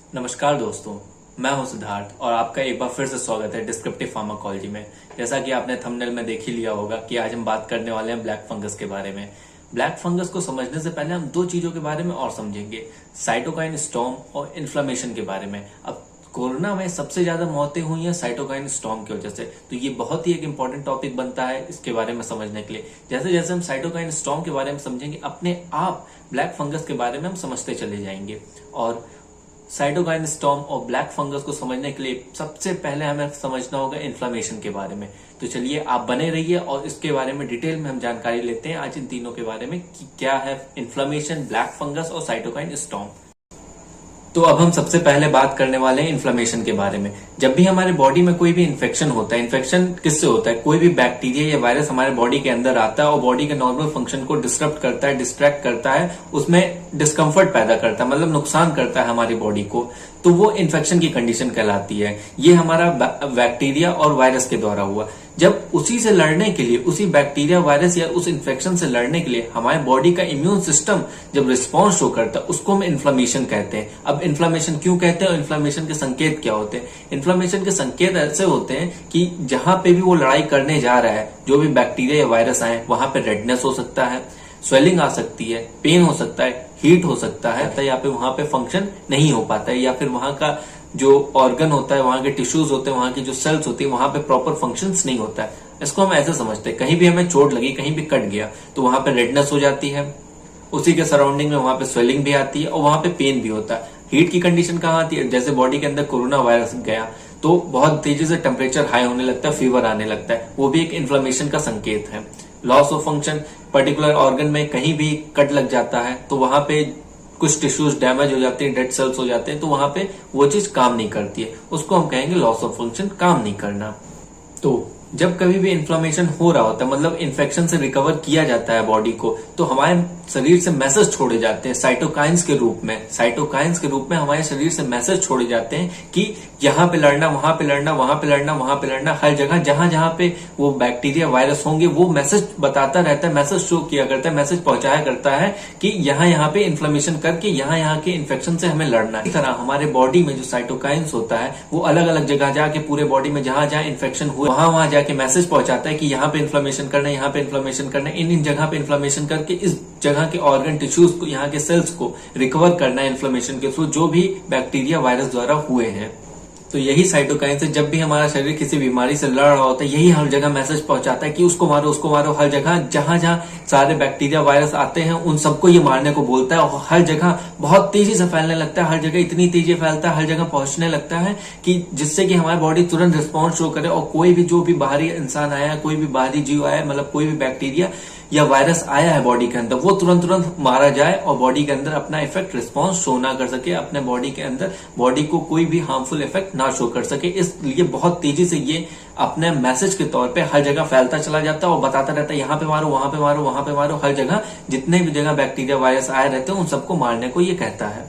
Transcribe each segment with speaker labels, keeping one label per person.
Speaker 1: नमस्कार दोस्तों, मैं हूं सिद्धार्थ और आपका एक बार फिर से स्वागत है डिस्क्रिप्टिव फार्माकोलॉजी में। जैसा कि आपने थंबनेल में देख ही लिया होगा कि आज हम बात करने वाले हैं ब्लैक फंगस के बारे में। ब्लैक फंगस को समझने से पहले हम दो चीजों के बारे में और समझेंगे, साइटोकाइन स्टॉर्म और इन्फ्लेमेशन के बारे में। अब कोरोना में सबसे ज्यादा मौतें हुई हैं साइटोकाइन स्टॉर्म की वजह से, तो ये बहुत ही एक इंपॉर्टेंट टॉपिक बनता है इसके बारे में समझने के लिए। जैसे जैसे हम साइटोकाइन स्टॉर्म के बारे में समझेंगे, अपने आप ब्लैक फंगस के बारे में हम समझते चले जाएंगे। और साइटोकाइन स्टॉर्म और ब्लैक फंगस को समझने के लिए सबसे पहले हमें समझना होगा इन्फ्लेमेशन के बारे में। तो चलिए आप बने रहिए और इसके बारे में डिटेल में हम जानकारी लेते हैं आज इन तीनों के बारे में कि क्या है इन्फ्लेमेशन, ब्लैक फंगस और साइटोकाइन स्टॉर्म। तो अब हम सबसे पहले बात करने वाले हैं इन्फ्लेमेशन के बारे में। जब भी हमारे बॉडी में कोई भी इन्फेक्शन होता है, इन्फेक्शन किससे होता है? कोई भी बैक्टीरिया या वायरस हमारे बॉडी के अंदर आता है और बॉडी के नॉर्मल फंक्शन को डिस्टर्ब करता है, डिस्ट्रैक्ट करता है, उसमें डिस्कम्फर्ट पैदा करता है, मतलब नुकसान करता है हमारी बॉडी को, तो वो इन्फेक्शन की कंडीशन कहलाती है। ये हमारा बैक्टीरिया और वायरस के द्वारा हुआ। जब उसी से लड़ने के लिए, उसी बैक्टीरिया, वायरस या उस इन्फेक्शन से लड़ने के लिए हमारे बॉडी का इम्यून सिस्टम जब रिस्पॉन्स शो करता है, उसको हम इन्फ्लेमेशन कहते हैं। अब इन्फ्लेमेशन क्यों कहते हैं और इन्फ्लेमेशन के संकेत क्या होते हैं? इन्फ्लेमेशन के संकेत ऐसे होते हैं कि जहां पे भी वो लड़ाई करने जा रहा है, जो भी बैक्टीरिया या वायरस आए, वहां पे रेडनेस हो सकता है, स्वेलिंग आ सकती है, पेन हो सकता है, हीट हो सकता है, या फिर वहां पे फंक्शन नहीं हो पाता है, या फिर वहां का जो ऑर्गन होता है, वहां के टिश्यूज होते हैं, वहां की जो सेल्स होती है, वहां पे प्रॉपर फंक्शंस नहीं होता है। इसको हम ऐसे समझते हैं, कहीं भी हमें चोट लगी, कहीं भी कट गया, तो वहां पे रेडनेस हो जाती है, उसी के सराउंडिंग में वहां पे स्वेलिंग भी आती है और वहां पे पेन भी होता है। हीट की कंडीशन कहाँ आती है? जैसे बॉडी के अंदर कोरोना वायरस गया तो बहुत तेजी से टेम्परेचर हाई होने लगता है, फीवर आने लगता है, वो भी एक इन्फ्लेमेशन का संकेत है। Loss of function, particular organ में कहीं भी कट लग जाता है तो वहां पे कुछ टिश्यूज डैमेज हो जाते हैं, डेड सेल्स हो जाते हैं, तो वहां पे वो चीज काम नहीं करती है, उसको हम कहेंगे लॉस ऑफ फंक्शन, काम नहीं करना। तो जब कभी भी इन्फ्लेमेशन हो रहा होता है, मतलब इन्फेक्शन से रिकवर किया जाता है बॉडी को, तो हमारे शरीर से मैसेज छोड़े जाते हैं साइटोकाइंस के रूप में। साइटोकाइंस के रूप में हमारे शरीर से मैसेज छोड़े जाते हैं कि यहाँ पे लड़ना, वहां पे लड़ना, वहां पे लड़ना, वहां पे लड़ना, हर जगह जहां जहां पे वो बैक्टीरिया, वायरस होंगे, वो मैसेज बताता रहता है, मैसेज शो किया करता है, मैसेज पहुंचाया करता है कि यहाँ पे इन्फ्लेमेशन करके यहाँ के इन्फेक्शन से हमें लड़ना है। इस तरह हमारे बॉडी में जो साइटोकाइंस होता है वो अलग अलग जगह जाके पूरे बॉडी में जहां जहां इन्फेक्शन हुआ, वहां जाके मैसेज पहुंचाता है कि यहाँ पे इन्फ्लेमेशन करना है, यहाँ पे इन्फ्लेमेशन करना है, इन जगह पे इन्फ्लेमेशन करके इस जगह के ऑर्गन, टिश्यूज को, यहाँ के सेल्स को रिकवर करना है इन्फ्लेमेशन के थ्रू, जो भी बैक्टीरिया, वायरस द्वारा हुए हैं। तो यही साइटोकाइन से जब भी हमारा शरीर किसी बीमारी से लड़ रहा होता है, यही हर जगह मैसेज पहुंचाता है कि उसको मारो, उसको मारो, हर जगह जहां जहां सारे बैक्टीरिया, वायरस आते हैं उन सबको ये मारने को बोलता है। और हर जगह बहुत तेजी से फैलने लगता है, हर जगह इतनी तेजी फैलता है, हर जगह पहुंचने लगता है कि जिससे कि हमारी बॉडी तुरंत रिस्पॉन्स शो करे और कोई भी, जो भी बाहरी इंसान आया है, कोई भी बाहरी जीव आया है, मतलब कोई भी बैक्टीरिया या वायरस आया है बॉडी के अंदर, वो तुरंत मारा जाए और बॉडी के अंदर अपना इफेक्ट, रिस्पॉन्स शो ना कर सके, अपने बॉडी के अंदर बॉडी को कोई भी हार्मफुल इफेक्ट ना शो कर सके। इसलिए बहुत तेजी से ये अपने मैसेज के तौर पे हर जगह फैलता चला जाता है और बताता रहता है यहाँ पे मारो, वहां पे मारो, वहां पे मारो, हर जगह जितने भी जगह बैक्टीरिया, वायरस आए रहते हैं उन सबको मारने को ये कहता है।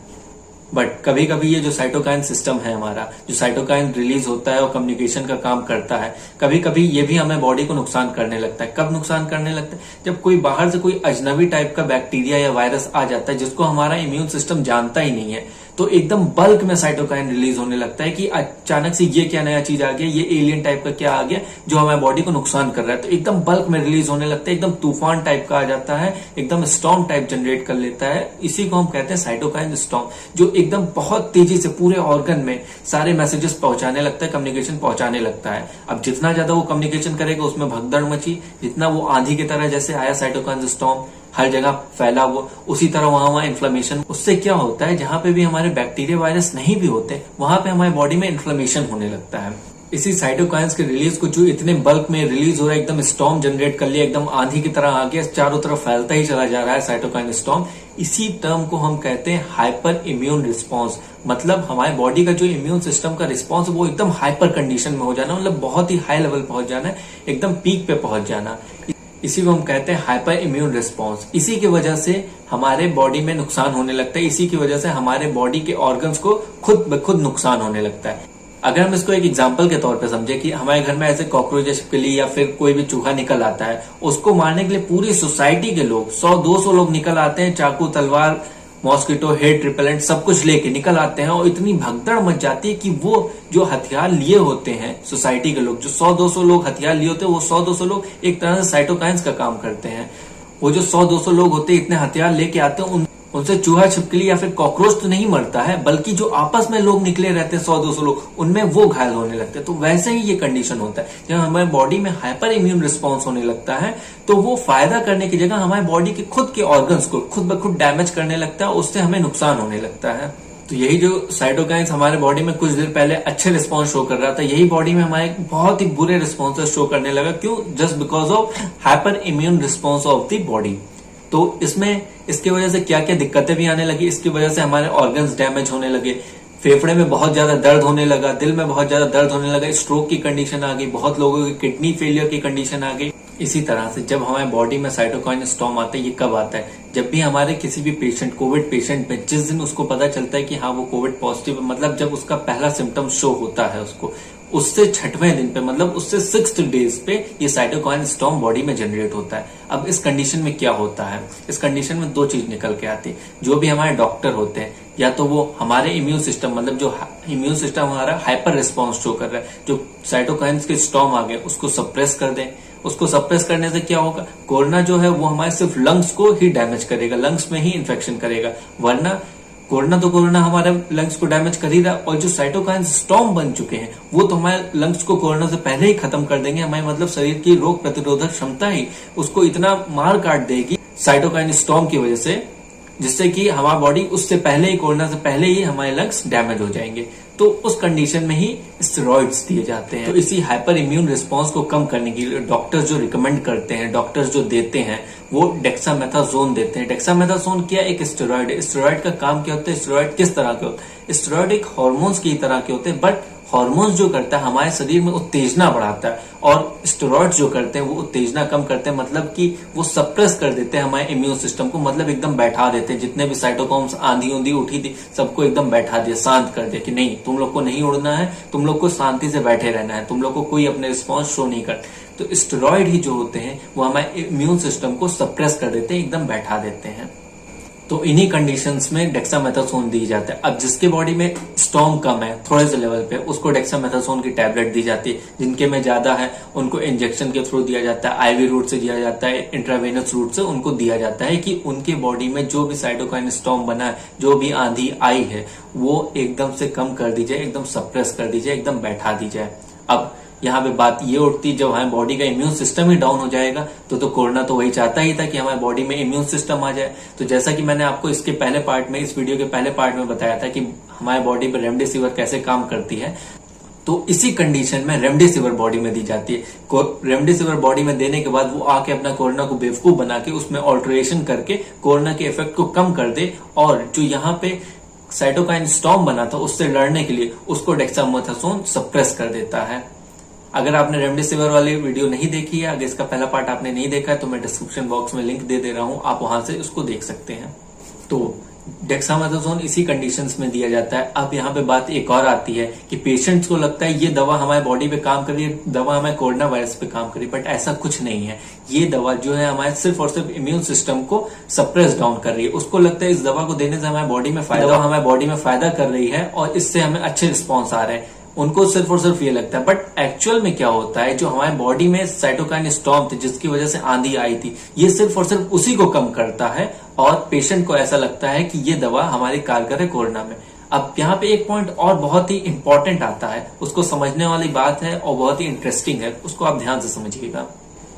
Speaker 1: बट कभी कभी ये जो साइटोकाइन सिस्टम है हमारा, जो साइटोकाइन रिलीज होता है और कम्युनिकेशन का काम करता है, कभी कभी ये भी हमें बॉडी को नुकसान करने लगता है। कब नुकसान करने लगता है? जब कोई बाहर से कोई अजनबी टाइप का बैक्टीरिया या वायरस आ जाता है जिसको हमारा इम्यून सिस्टम जानता ही नहीं है, तो एकदम बल्क में साइटोकाइन रिलीज होने लगता है कि अचानक से ये क्या नया चीज आ गया, ये एलियन टाइप का क्या आ गया जो हमारे बॉडी को नुकसान कर रहा है। तो एकदम बल्क में रिलीज होने लगता है, एकदम तूफान टाइप का आ जाता है, एकदम स्टॉर्म टाइप जनरेट कर लेता है। इसी को हम कहते हैं साइटोकाइन स्टॉर्म, जो एकदम बहुत तेजी से पूरे ऑर्गन में सारे मैसेजेस पहुंचाने लगता है, कम्युनिकेशन पहुंचाने लगता है। अब जितना ज्यादा वो कम्युनिकेशन करेगा उसमें भगदड़ मची, जितना वो आंधी की तरह जैसे आया साइटोकाइन स्टॉर्म, हर जगह फैला वो, उसी तरह वहां इन्फ्लेमेशन। उससे क्या होता है, जहां पे भी हमारे बैक्टीरिया, वायरस नहीं भी होते, वहां पे हमारे बॉडी में इन्फ्लेमेशन होने लगता है। इसी साइटोकाइंस के रिलीज को जो इतने बल्क में रिलीज हो रहा है, एकदम स्टॉर्म जनरेट कर लिया, एकदम आंधी की तरह आ गया, चारों तरफ फैलता ही चला जा रहा है साइटोकाइन स्टॉर्म। इसी टर्म को हम कहते हैं हाइपर इम्यून रिस्पॉन्स। मतलब हमारे बॉडी का जो इम्यून सिस्टम का रिस्पॉन्स वो एकदम हाइपर कंडीशन में हो जाना, मतलब बहुत ही हाई लेवल पहुंच जाना, एकदम पीक पे पहुंच जाना। इसी को हम कहते हैं हाइपर इम्यून रिस्पॉन्स। इसी की वजह से हमारे बॉडी में नुकसान होने लगता है, इसी की वजह से हमारे बॉडी के ऑर्गन्स को खुद ब खुद नुकसान होने लगता है। अगर हम इसको एक एग्जाम्पल के तौर पे समझे कि हमारे घर में ऐसे कॉकरोच छिपकली या फिर कोई भी चूहा निकल आता है, उसको मारने के लिए पूरी सोसाइटी के लोग 100-200 लोग निकल आते हैं, चाकू, तलवार मॉस्किटो, हेट रिपेलेंट सब कुछ लेके निकल आते हैं और इतनी भगदड़ मच जाती है कि वो जो हथियार लिए होते हैं सोसाइटी के लोग, जो 100-200 लोग हथियार लिए होते हैं, वो 100-200 लोग एक तरह से साइटोकाइंस का काम करते हैं। वो जो 100-200 लोग होते हैं इतने हथियार लेके आते हैं, उनसे चूहा छिपकली या फिर कॉकरोच तो नहीं मरता है, बल्कि जो आपस में लोग निकले रहते हैं 100-200 लोग, उनमें वो घायल होने लगते हैं। तो वैसे ही ये कंडीशन होता है, जब हमारे बॉडी में हाइपर इम्यून रिस्पॉन्स होने लगता है तो वो फायदा करने की जगह हमारे बॉडी के खुद के ऑर्गन्स को खुद ब खुद डैमेज करने लगता है, उससे हमें नुकसान होने लगता है। तो यही जो साइटोकाइंस हमारे बॉडी में कुछ देर पहले अच्छे रिस्पॉन्स शो कर रहा था, यही बॉडी में हमारे बहुत ही बुरे रिस्पॉन्सेस शो करने लगा। क्यों? Just because of hyper immune response of the body. तो इसकी वजह से क्या क्या दिक्कतें भी आने लगी। इसकी वजह से हमारे ऑर्गन्स डैमेज होने लगे, फेफड़े में बहुत ज्यादा दर्द होने लगा, दिल में बहुत ज्यादा दर्द होने लगा, स्ट्रोक की कंडीशन आ गई, बहुत लोगों की किडनी फेलियर की कंडीशन आ गई। इसी तरह से जब हमारे बॉडी में साइटोकाइन स्टॉर्म आता है, ये कब आता है? जब भी हमारे किसी भी पेशेंट, कोविड पेशेंट में जिस दिन उसको पता चलता है कि हाँ वो कोविड पॉजिटिव है, मतलब जब उसका पहला सिम्टम शो होता है उसको, उससे 6वें दिन पे, मतलब उससे 6th डेज पे ये साइटोकाइन स्टॉर्म बॉडी में जनरेट होता है। अब इस कंडीशन में क्या होता है? इस कंडीशन में 2 चीज निकल के आती है। जो भी हमारे डॉक्टर होते हैं, या तो वो हमारे इम्यून सिस्टम, मतलब जो इम्यून सिस्टम हमारा हाइपर रिस्पॉन्स शो कर रहा है, जो साइटोकाइन्स के स्टॉर्म आ गए उसको सप्रेस कर दें। उसको सप्रेस करने से क्या होगा? कोरोना जो है वो हमारे सिर्फ लंग्स को ही डैमेज करेगा, लंग्स में ही इन्फेक्शन करेगा। वरना कोरोना हमारे लंग्स को डैमेज कर ही रहा, और जो साइटोकाइन स्टॉर्म बन चुके हैं वो तो हमारे लंग्स को कोरोना से पहले ही खत्म कर देंगे। हमारे मतलब शरीर की रोग प्रतिरोधक क्षमता ही उसको इतना मार काट देगी साइटोकाइन स्टॉर्म की वजह से, जिससे कि हमारी बॉडी उससे पहले ही, कोरोना से पहले ही हमारे लंग्स डैमेज हो जाएंगे। तो उस कंडीशन में ही स्टेरॉइड्स दिए जाते हैं। तो इसी हाइपर इम्यून रिस्पॉन्स को कम करने के लिए डॉक्टर्स जो रिकमेंड करते हैं, डॉक्टर्स जो देते हैं, वो डेक्सामेथासोन देते हैं। डेक्सामेथासोन क्या? एक स्टेरॉइड है। स्टेरॉइड का काम क्या होता है? स्टेरॉइड किस तरह के होते हैं? स्टेरॉइड एक हार्मोन्स की तरह के होते हैं, बट हार्मोन्स जो करता है हमारे शरीर में उत्तेजना बढ़ाता है, और स्टेरॉइड्स जो करते हैं वो उत्तेजना कम करते हैं, मतलब कि वो सप्रेस कर देते हैं हमारे इम्यून सिस्टम को, मतलब एकदम बैठा देते हैं। जितने भी साइटोकाइन्स आंधी ऊंधी उठी थी सबको एकदम बैठा दिया, शांत कर दिया कि नहीं, तुम लोग को नहीं उड़ना है, तुम लोग को शांति से बैठे रहना है, तुम लोग को कोई अपने रिस्पॉन्स शो नहीं कर। तो स्टेरॉइड ही जो होते हैं वो हमारे इम्यून सिस्टम को सप्रेस कर देते हैं, एकदम बैठा देते हैं। तो इन्हीं कंडीशंस में डेक्सामेथासोन दी जाता है। अब जिसके बॉडी में स्टॉर्म कम है थोड़े से लेवल पे, उसको डेक्सामेथासोन की टैबलेट दी जाती है। जिनके में ज्यादा है उनको इंजेक्शन के थ्रू दिया जाता है, आईवी रूट से दिया जाता है, इंट्रावेनस रूट से उनको दिया जाता है कि उनके बॉडी में जो भी साइटोकाइन स्टॉर्म बना है, जो भी आंधी आई है, वो एकदम से कम कर दी जाए, एकदम सप्रेस कर दी जाए, एकदम बैठा दी जाए। अब यहाँ पे बात ये उठती, जब हमारे बॉडी का इम्यून सिस्टम ही डाउन हो जाएगा तो कोरोना तो वही चाहता ही था कि हमारे बॉडी में इम्यून सिस्टम आ जाए। तो जैसा कि मैंने आपको इसके पहले पार्ट में, इस वीडियो के पहले पार्ट में बताया था कि हमारे बॉडी पे रेमडेसिविर कैसे काम करती है, तो इसी कंडीशन में रेमडेसिविर बॉडी में दी जाती है। रेमडेसिविर बॉडी में देने के बाद वो आके अपना कोरोना को बेवकूफ बना के उसमें ऑल्टरेशन करके कोरोना के इफेक्ट को कम कर दे, और जो यहाँ पे साइटोकाइन स्टॉर्म बना था उससे लड़ने के लिए उसको डेक्सामेथासोन सप्रेस कर देता है। अगर आपने रेमडेसिविर वाली वीडियो नहीं देखी है, अगर इसका पहला पार्ट आपने नहीं देखा है, तो मैं डिस्क्रिप्शन बॉक्स में लिंक दे रहा हूं, आप वहां से उसको देख सकते हैं। तो डेक्सामेथासोन इसी कंडीशंस में दिया जाता है। अब यहाँ पे बात एक और आती है कि पेशेंट्स को लगता है ये दवा हमारे बॉडी पे काम कर रही है, दवा हमारे कोरोना वायरस पे काम कर रही है, बट ऐसा कुछ नहीं है। ये दवा जो है हमारे सिर्फ और सिर्फ इम्यून सिस्टम को सप्रेस डाउन कर रही है। उसको लगता है इस दवा को देने से हमारे बॉडी में फायदा कर रही है और इससे हमें अच्छे रिस्पॉन्स आ रहे हैं। उनको सिर्फ और सिर्फ ये लगता है, बट एक्चुअल में क्या होता है, जो हमारे बॉडी में साइटोकाइन स्टॉर्म थे जिसकी वजह से आंधी आई थी, ये सिर्फ और सिर्फ उसी को कम करता है, और पेशेंट को ऐसा लगता है कि ये दवा हमारी कारगर है कोरोना में। अब यहाँ पे एक पॉइंट और बहुत ही इंपॉर्टेंट आता है, उसको समझने वाली बात है और बहुत ही इंटरेस्टिंग है, उसको आप ध्यान से समझिएगा।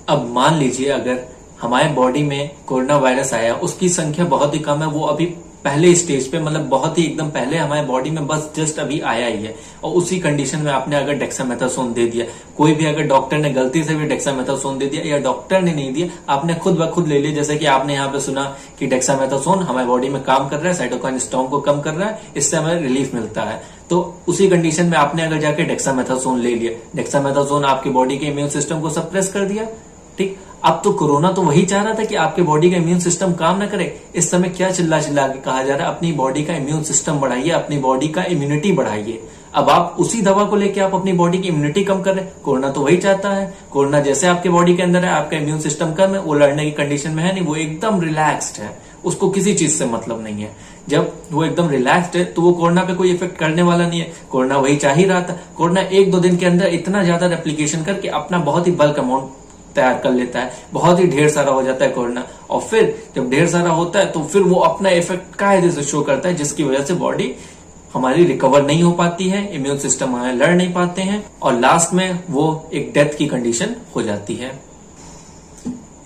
Speaker 1: अब मान लीजिए अगर हमारे बॉडी में कोरोना वायरस आया, उसकी संख्या बहुत ही कम है, वो अभी पहले स्टेज पे, मतलब बहुत ही एकदम पहले हमारे बॉडी में बस जस्ट अभी आया ही है, और उसी कंडीशन में आपने अगर डेक्सामेथासोन दे दिया, कोई भी अगर डॉक्टर ने गलती से भी डेक्सामेथासोन दे दिया या डॉक्टर ने नहीं दिया, आपने खुद ब खुद ले लिया, जैसे कि आपने यहाँ पे सुना कि डेक्सामेथासोन हमारे बॉडी में काम कर रहा है, साइटोकाइन स्टॉर्म को कम कर रहा है, इससे हमें रिलीफ मिलता है। तो उसी कंडीशन में आपने अगर जाके डेक्सामेथासोन ले लिया, डेक्सामेथासोन आपके बॉडी के इम्यून सिस्टम को सप्रेस कर दिया, ठीक। अब तो कोरोना तो वही चाह रहा था कि आपके बॉडी का इम्यून सिस्टम काम ना करे। इस समय क्या चिल्ला चिल्ला के कहा जा रहा है, अपनी बॉडी का इम्यून सिस्टम बढ़ाइए, अपनी बॉडी का इम्यूनिटी बढ़ाइए। अब आप उसी दवा को लेके आप अपनी बॉडी की इम्यूनिटी कम कर रहे हैं। कोरोना तो वही चाहता है, कोरोना जैसे आपके बॉडी के अंदर है, आपका इम्यून सिस्टम कम है, वो लड़ने की कंडीशन में है नहीं, वो एकदम रिलैक्स्ड है, उसको किसी चीज से मतलब नहीं है। जब वो एकदम रिलैक्स्ड है तो वो कोरोना पे कोई इफेक्ट करने वाला नहीं है। कोरोना वही चाह ही रहा था। कोरोना 1-2 दिन के अंदर इतना ज्यादा रेप्लिकेशन करके अपना बहुत ही बल्क अमाउंट तैयार कर लेता है, बहुत ही ढेर सारा हो जाता है कोरोना। और फिर जब ढेर सारा होता है तो फिर वो अपना इफेक्ट कायदे से शो करता है, जिसकी वजह से बॉडी हमारी रिकवर नहीं हो पाती है, इम्यून सिस्टम हमारे लड़ नहीं पाते हैं और लास्ट में वो एक डेथ की कंडीशन हो जाती है।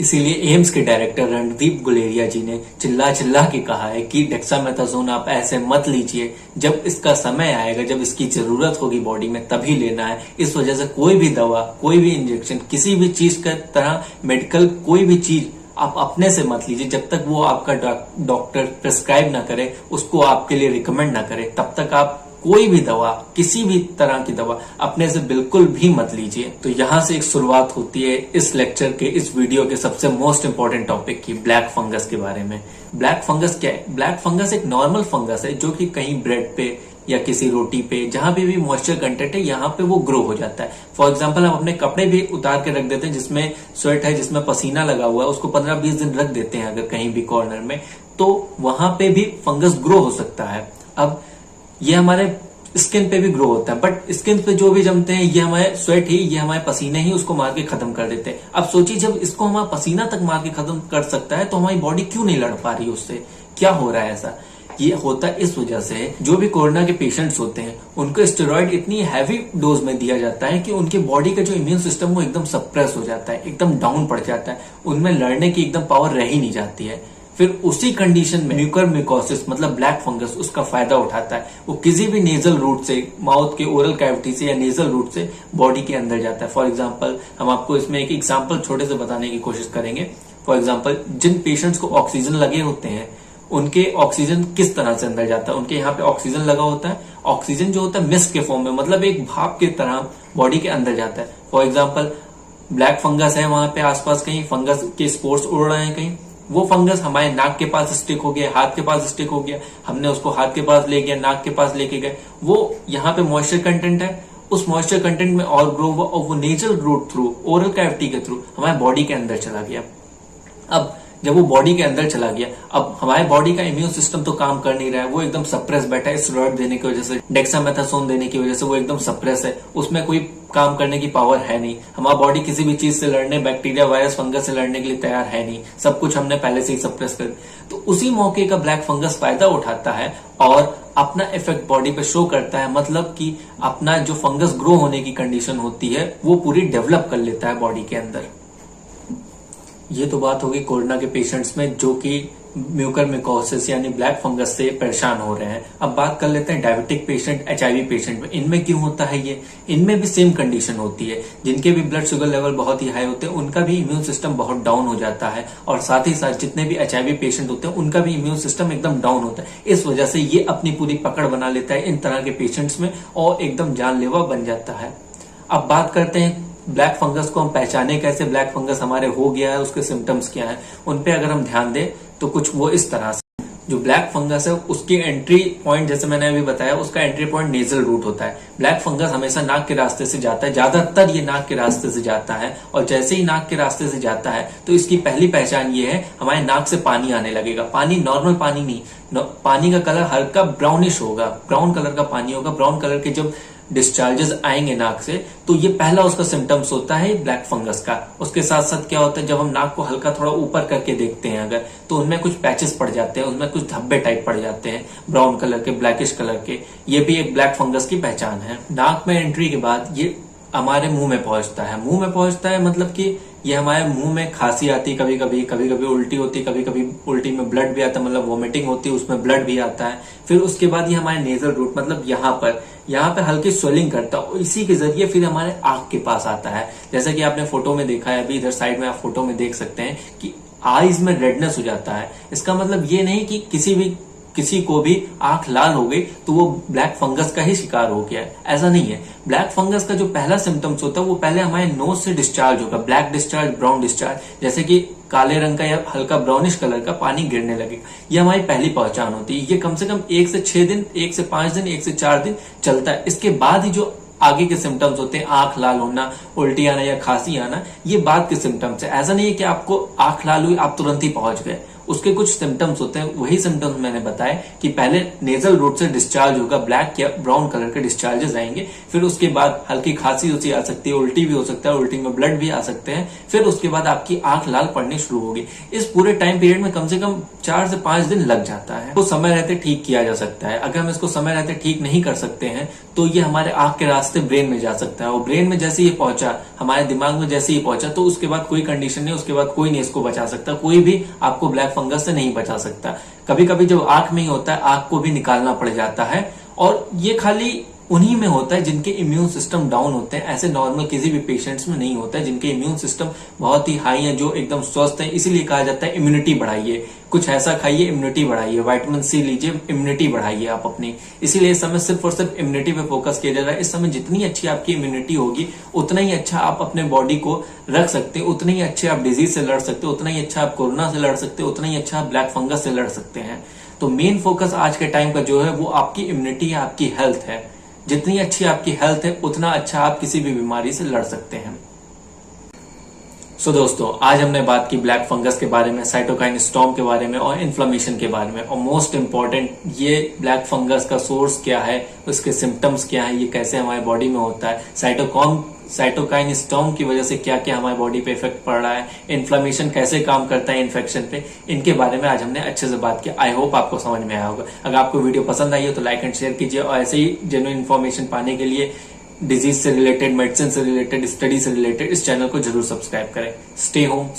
Speaker 1: इसीलिए एम्स के डायरेक्टर रणदीप गुलेरिया जी ने चिल्ला चिल्ला के कहा है कि डेक्सामेथासोन आप ऐसे मत लीजिए, जब इसका समय आएगा, जब इसकी जरूरत होगी बॉडी में तभी लेना है। इस वजह से कोई भी दवा, कोई भी इंजेक्शन, किसी भी चीज का तरह मेडिकल कोई भी चीज आप अपने से मत लीजिए जब तक वो आपका डॉक्टर प्रिस्क्राइब ना करे, उसको आपके लिए रिकमेंड ना करे, तब तक आप कोई भी दवा, किसी भी तरह की दवा अपने से बिल्कुल भी मत लीजिए। तो यहां से एक शुरुआत होती है इस लेक्चर के, इस वीडियो के सबसे मोस्ट इंपॉर्टेंट टॉपिक की, ब्लैक फंगस के बारे में। ब्लैक फंगस क्या है? ब्लैक फंगस एक नॉर्मल फंगस है जो कि कहीं ब्रेड पे या किसी रोटी पे, जहां पे भी मॉइस्चर कंटेंट है, यहाँ पे वो ग्रो हो जाता है। फॉर एग्जाम्पल, हम अपने कपड़े भी उतार के रख देते हैं जिसमें स्वेट है, जिसमें पसीना लगा हुआ है, उसको 15-20 दिन रख देते हैं अगर कहीं भी कॉर्नर में, तो वहां पे भी फंगस ग्रो हो सकता है। अब ये हमारे स्किन पे भी ग्रो होता है, बट स्किन पे जो भी जमते हैं ये हमारे स्वेट ही, ये हमारे पसीने ही उसको मार के खत्म कर देते हैं। अब सोचिए, जब इसको हमारा पसीना तक मार के खत्म कर सकता है तो हमारी बॉडी क्यों नहीं लड़ पा रही उससे? क्या हो रहा है ऐसा? ये होता है इस वजह से, जो भी कोरोना के पेशेंट्स होते हैं उनको स्टेरॉइड इतनी हैवी डोज में दिया जाता है कि उनके बॉडी का जो इम्यून सिस्टम वो एकदम सप्रेस हो जाता है, एकदम डाउन पड़ जाता है, उनमें लड़ने की एकदम पावर रह ही नहीं जाती है। फिर उसी कंडीशन में म्यूकरमिकोसिस मतलब ब्लैक फंगस उसका फायदा उठाता है। वो किसी भी नेजल रूट से, माउथ के ओरल कैविटी से या नेजल रूट से बॉडी के अंदर जाता है। फॉर एग्जांपल, हम आपको इसमें एक एग्जांपल छोटे से बताने की कोशिश करेंगे। फॉर एग्जांपल, जिन पेशेंट्स को ऑक्सीजन लगे होते हैं उनके ऑक्सीजन किस तरह से अंदर जाता है? उनके यहाँ पे ऑक्सीजन लगा होता है। ऑक्सीजन जो होता है मिस्ट के फॉर्म में, मतलब एक भाप की तरह बॉडी के अंदर जाता है। फॉर एग्जाम्पल, ब्लैक फंगस है, वहां पे आसपास कहीं फंगस के स्पोर्स उड़ रहे हैं, कहीं वो फंगस हमारे नाक के पास स्टिक हो गया, हाथ के पास स्टिक हो गया, हमने उसको हाथ के पास ले गया, नाक के पास लेके गए, वो यहाँ पे मॉइस्चर कंटेंट है, उस मॉइस्चर कंटेंट में और ग्रो हुआ और वो nasal route through, oral cavity के थ्रू हमारे बॉडी के अंदर चला गया। अब जब वो बॉडी के अंदर चला गया, अब हमारे बॉडी का इम्यून सिस्टम तो काम कर नहीं रहा है, वो एकदम सप्रेस बैठा है स्टेरॉइड देने की वजह से, डेक्सामेथासोन देने की वजह से वो एकदम सप्रेस है, उसमें कोई काम करने की पावर है नहीं। हमारा बॉडी किसी भी चीज से लड़ने, बैक्टीरिया, वायरस, फंगस से लड़ने के लिए तैयार है नहीं, सब कुछ हमने पहले से ही सप्रेस कर। तो उसी मौके का ब्लैक फंगस फायदा उठाता है और अपना इफेक्ट बॉडी पे शो करता है, मतलब कि अपना जो फंगस ग्रो होने की कंडीशन होती है वो पूरी डेवलप कर लेता है बॉडी के अंदर। ये तो बात होगी कोरोना के पेशेंट्स में जो कि म्यूकरमिकोसिस यानी ब्लैक फंगस से परेशान हो रहे हैं। अब बात कर लेते हैं डायबिटिक पेशेंट, एचआईवी पेशेंट में। इनमें क्यों होता है ये? इनमें भी सेम कंडीशन होती है। जिनके भी ब्लड शुगर लेवल बहुत ही हाई होते हैं उनका भी इम्यून सिस्टम बहुत डाउन हो जाता है, और साथ ही साथ जितने भी एचआईवी पेशेंट होते हैं उनका भी इम्यून सिस्टम एकदम डाउन होता है। इस वजह से ये अपनी पूरी पकड़ बना लेता है इन तरह के पेशेंट्स में और एकदम जानलेवा बन जाता है। अब बात करते हैं ब्लैक फंगस को हम पहचाने कैसे, ब्लैक फंगस हमारे हो गया है, उसके सिम्टम्स क्या है, उन पे अगर हम ध्यान दें तो कुछ वो इस तरह से। जो ब्लैक फंगस है उसकी एंट्री पॉइंट, जैसे मैंने अभी बताया, उसका एंट्री पॉइंट नेजल रूट होता है। ब्लैक फंगस हमेशा नाक के रास्ते से जाता है, ज्यादातर ये नाक के रास्ते से जाता है, और जैसे ही नाक के रास्ते से जाता है तो इसकी पहली पहचान ये है, हमारे नाक से पानी आने लगेगा। पानी नॉर्मल पानी नहीं, पानी का कलर हल्का ब्राउनिश होगा, ब्राउन कलर का पानी होगा। ब्राउन कलर के जब डिस्चार्जेस आएंगे नाक से तो ये पहला उसका सिम्टम्स होता है ब्लैक फंगस का। उसके साथ साथ क्या होता है, जब हम नाक को हल्का थोड़ा ऊपर करके देखते हैं अगर, तो उनमें कुछ पैचेस पड़ जाते हैं, उनमें कुछ धब्बे टाइप पड़ जाते हैं ब्राउन कलर के, ब्लैकिश कलर के। ये भी एक ब्लैक फंगस की पहचान है। नाक में एंट्री के बाद ये हमारे मुंह में पहुंचता है। मुंह में पहुंचता है मतलब कि ये हमारे मुंह में खांसी आती है, कभी कभी उल्टी होती है, कभी कभी उल्टी में ब्लड भी आता है, मतलब वोमिटिंग होती है, उसमें ब्लड भी आता है। फिर उसके बाद ये हमारे नेजल रूट, मतलब यहाँ पे हल्की स्वेलिंग करता है, इसी के जरिए फिर हमारे आंख के पास आता है। जैसा कि आपने फोटो में देखा है, अभी इधर साइड में आप फोटो में देख सकते हैं कि आईज में रेडनेस हो जाता है। इसका मतलब ये नहीं कि किसी को भी आंख लाल हो गई तो वो ब्लैक फंगस का ही शिकार हो गया, ऐसा नहीं है। ब्लैक फंगस का जो पहला सिम्टम्स होता है वो पहले हमारे नोज से डिस्चार्ज होगा, ब्लैक डिस्चार्ज, ब्राउन डिस्चार्ज, जैसे कि काले रंग का या हल्का ब्राउनिश कलर का पानी गिरने लगेगा। ये हमारी पहली पहचान होती है। ये कम से कम 1 से 6 दिन, 1 से 5 दिन, 1 से 4 दिन चलता है। इसके बाद ही जो आगे के सिम्टम्स होते हैं, आंख लाल होना, उल्टी आना या खांसी आना, ये बाद के सिम्टम्स है। ऐसा नहीं है कि आपको आंख लाल हुई आप तुरंत ही पहुंच गए, उसके कुछ सिम्टम्स होते हैं। वही सिम्टम्स मैंने बताए कि पहले नेजल रूट से डिस्चार्ज होगा, ब्लैक या ब्राउन कलर के डिस्चार्जेस आएंगे, फिर उसके बाद हल्की खांसी उसी आ सकती है, उल्टी भी हो सकता है, उल्टी में ब्लड भी आ सकते हैं, फिर उसके बाद आपकी आंख लाल पड़नी शुरू होगी। इस पूरे टाइम पीरियड में कम से कम 4 से 5 दिन लग जाता है। तो समय रहते ठीक किया जा सकता है। अगर हम इसको समय रहते ठीक नहीं कर सकते हैं तो ये हमारे आंख के रास्ते ब्रेन में जा सकता है, और ब्रेन में जैसे ही पहुंचा, हमारे दिमाग में जैसे ही पहुंचा, तो उसके बाद कोई कंडीशन नहीं, उसके बाद कोई नहीं इसको बचा सकता, कोई भी आपको ब्लैक फंगस से नहीं बचा सकता। कभी कभी जब आंख में ही होता है, आंख को भी निकालना पड़ जाता है, और ये खाली उन्हीं में होता है जिनके इम्यून सिस्टम डाउन होते हैं। ऐसे नॉर्मल किसी भी पेशेंट्स में नहीं होता है, जिनके इम्यून सिस्टम बहुत ही हाई है, जो एकदम स्वस्थ है। इसीलिए कहा जाता है इम्यूनिटी बढ़ाइए, कुछ ऐसा खाइए, इम्यूनिटी बढ़ाइए, विटामिन सी लीजिए, इम्यूनिटी बढ़ाइए आप अपनी। इसीलिए इस समय सिर्फ और सिर्फ इम्यूनिटी पे फोकस किया जा रहा है। इस समय जितनी अच्छी आपकी इम्यूनिटी होगी, उतना ही अच्छा आप अपने बॉडी को रख सकते हैं, उतने ही अच्छे आप डिजीज से लड़ सकते हो, उतना ही अच्छा आप कोरोना से लड़ सकते हो, उतना ही अच्छा आप ब्लैक फंगस से लड़ सकते हैं। तो मेन फोकस आज के टाइम का जो है वो आपकी इम्यूनिटी है, आपकी हेल्थ है। जितनी अच्छी आपकी हेल्थ है, उतना अच्छा आप किसी भी बीमारी से लड़ सकते हैं। सो दोस्तों, आज हमने बात की ब्लैक फंगस के बारे में, साइटोकाइन स्टॉर्म के बारे में और इन्फ्लेमेशन के बारे में, और मोस्ट इंपॉर्टेंट ये ब्लैक फंगस का सोर्स क्या है, उसके सिम्टम्स क्या है, ये कैसे हमारे बॉडी में होता है, साइटोकाइन स्टॉर्म की वजह से क्या क्या हमारी बॉडी पे इफेक्ट पड़ रहा है, इन्फ्लेमेशन कैसे काम करता है इन्फेक्शन पे, इनके बारे में आज हमने अच्छे से बात की। आई होप आपको समझ में आया होगा। अगर आपको वीडियो पसंद आई हो तो लाइक एंड शेयर कीजिए, और ऐसे ही जेन्युइन इन्फॉर्मेशन पाने के लिए डिजीज से रिलेटेड, मेडिसिन से रिलेटेड, स्टडी से रिलेटेड इस चैनल को जरूर सब्सक्राइब करें। Stay home.